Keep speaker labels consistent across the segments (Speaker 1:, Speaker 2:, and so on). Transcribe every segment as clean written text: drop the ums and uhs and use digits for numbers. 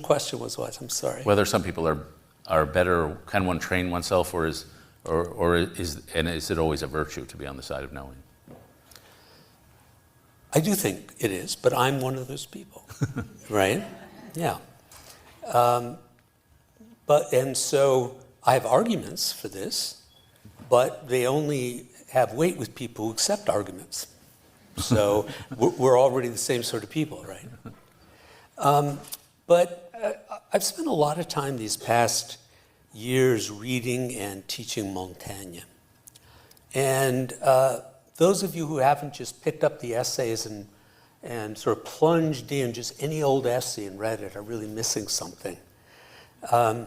Speaker 1: question was what? I'm sorry.
Speaker 2: Whether some people are better, can one train oneself, or is it always a virtue to be on the side of knowing?
Speaker 1: I do think it is, but I'm one of those people, right? Yeah. And so I have arguments for this, but they only have weight with people who accept arguments. So we're already the same sort of people, right? But I've spent a lot of time these past years reading and teaching Mountaigne. And those of you who haven't just picked up the essays and sort of plunged in just any old essay and read it are really missing something. And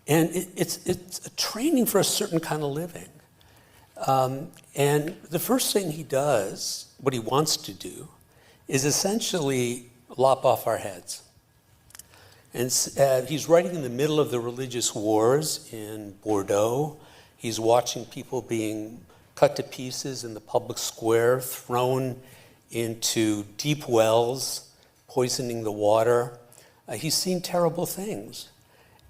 Speaker 1: it's a training for a certain kind of living. And the first thing he does, what he wants to do, is essentially lop off our heads. And he's writing in the middle of the religious wars in Bordeaux. He's watching people being cut to pieces in the public square, thrown into deep wells, poisoning the water. He's seen terrible things.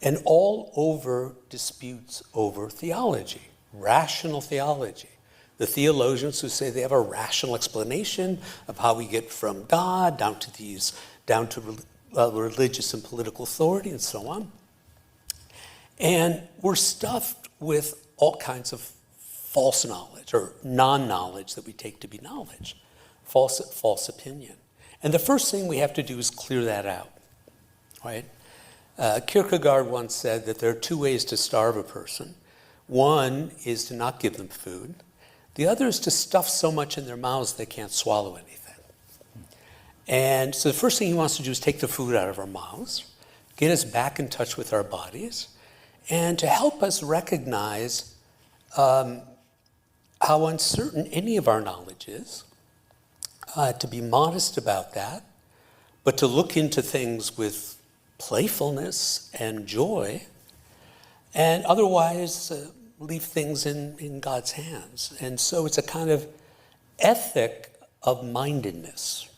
Speaker 1: And all over disputes over theology, rational theology. The theologians who say they have a rational explanation of how we get from God down to religious and political authority and so on. And we're stuffed with all kinds of false knowledge or non-knowledge that we take to be knowledge, false opinion. And the first thing we have to do is clear that out, right? Kierkegaard once said that there are two ways to starve a person. One is to not give them food. The other is to stuff so much in their mouths they can't swallow anything. And so the first thing he wants to do is take the food out of our mouths, get us back in touch with our bodies, and to help us recognize how uncertain any of our knowledge is, to be modest about that, but to look into things with playfulness and joy, and otherwise leave things in God's hands. And so it's a kind of ethic of mindedness,